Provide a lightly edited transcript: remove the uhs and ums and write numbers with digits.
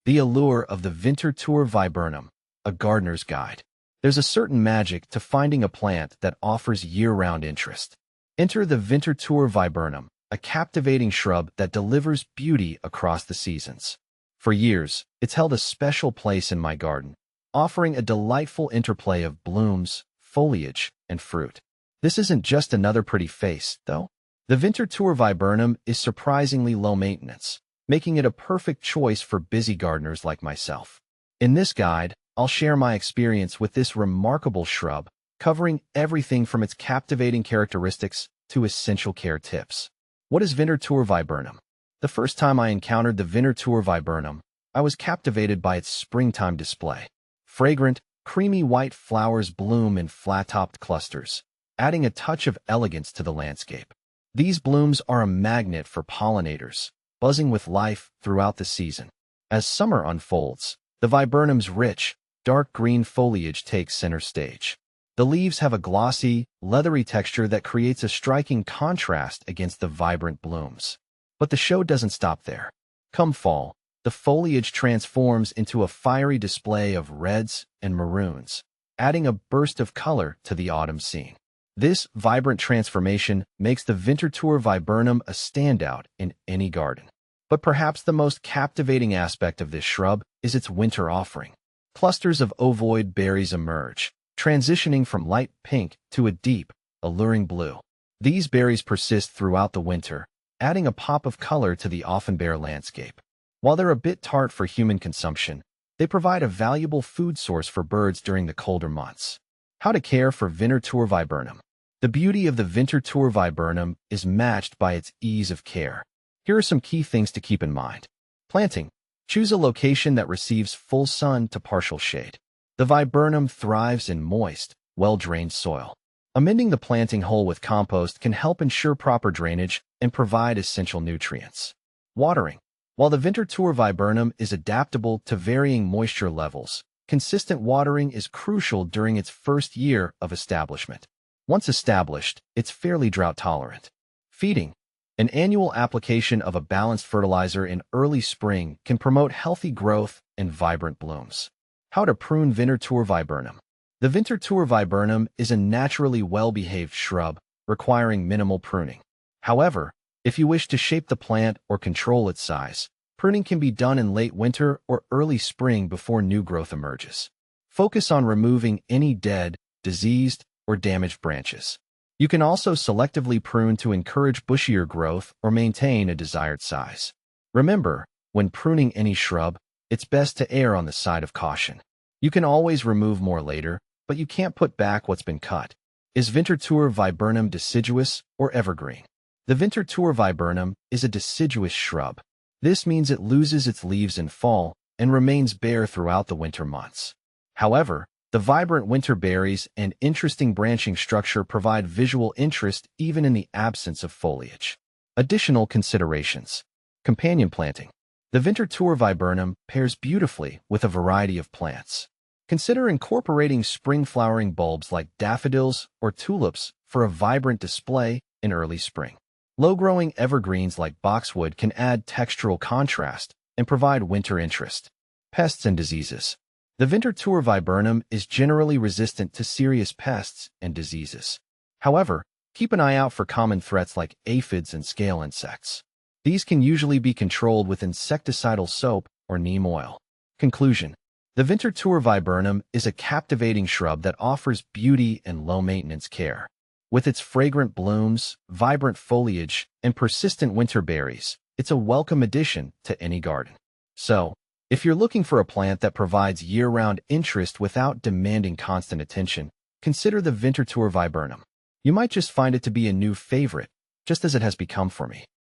The allure of the Winterthur Viburnum, a gardener's guide. There's a certain magic to finding a plant that offers year-round interest. Enter the Winterthur Viburnum, a captivating shrub that delivers beauty across the seasons. For years, it's held a special place in my garden, offering a delightful interplay of blooms, foliage, and fruit. This isn't just another pretty face, though. The Winterthur Viburnum is surprisingly low maintenance, making it a perfect choice for busy gardeners like myself. In this guide, I'll share my experience with this remarkable shrub, covering everything from its captivating characteristics to essential care tips. What is Winterthur Viburnum? The first time I encountered the Winterthur Viburnum, I was captivated by its springtime display. Fragrant, creamy white flowers bloom in flat-topped clusters, adding a touch of elegance to the landscape. These blooms are a magnet for pollinators, buzzing with life throughout the season. As summer unfolds, the viburnum's rich, dark green foliage takes center stage. The leaves have a glossy, leathery texture that creates a striking contrast against the vibrant blooms. But the show doesn't stop there. Come fall, the foliage transforms into a fiery display of reds and maroons, adding a burst of color to the autumn scene. This vibrant transformation makes the Winterthur Viburnum a standout in any garden. But perhaps the most captivating aspect of this shrub is its winter offering. Clusters of ovoid berries emerge, transitioning from light pink to a deep, alluring blue. These berries persist throughout the winter, adding a pop of color to the often bare landscape. While they're a bit tart for human consumption, they provide a valuable food source for birds during the colder months. How to care for Winterthur Viburnum. The beauty of the Winterthur Viburnum is matched by its ease of care. Here are some key things to keep in mind. Planting. Choose a location that receives full sun to partial shade. The viburnum thrives in moist, well-drained soil. Amending the planting hole with compost can help ensure proper drainage and provide essential nutrients. Watering. While the Winterthur Viburnum is adaptable to varying moisture levels, consistent watering is crucial during its first year of establishment. Once established, it's fairly drought-tolerant. Feeding. An annual application of a balanced fertilizer in early spring can promote healthy growth and vibrant blooms. How to prune Winterthur Viburnum. The Winterthur Viburnum is a naturally well-behaved shrub, requiring minimal pruning. However, if you wish to shape the plant or control its size, pruning can be done in late winter or early spring before new growth emerges. Focus on removing any dead, diseased, or damaged branches. You can also selectively prune to encourage bushier growth or maintain a desired size. Remember, when pruning any shrub, it's best to err on the side of caution. You can always remove more later, but you can't put back what's been cut. Is Winterthur Viburnum deciduous or evergreen? The Winterthur Viburnum is a deciduous shrub. This means it loses its leaves in fall and remains bare throughout the winter months. However, the vibrant winter berries and interesting branching structure provide visual interest even in the absence of foliage. Additional considerations. Companion planting. The Winterthur Viburnum pairs beautifully with a variety of plants. Consider incorporating spring-flowering bulbs like daffodils or tulips for a vibrant display in early spring. Low-growing evergreens like boxwood can add textural contrast and provide winter interest. Pests and diseases. The Winterthur Viburnum is generally resistant to serious pests and diseases. However, keep an eye out for common threats like aphids and scale insects. These can usually be controlled with insecticidal soap or neem oil. Conclusion. The Winterthur Viburnum is a captivating shrub that offers beauty and low-maintenance care. With its fragrant blooms, vibrant foliage, and persistent winter berries, it's a welcome addition to any garden. So, if you're looking for a plant that provides year-round interest without demanding constant attention, consider the Winterthur Viburnum. You might just find it to be a new favorite, just as it has become for me.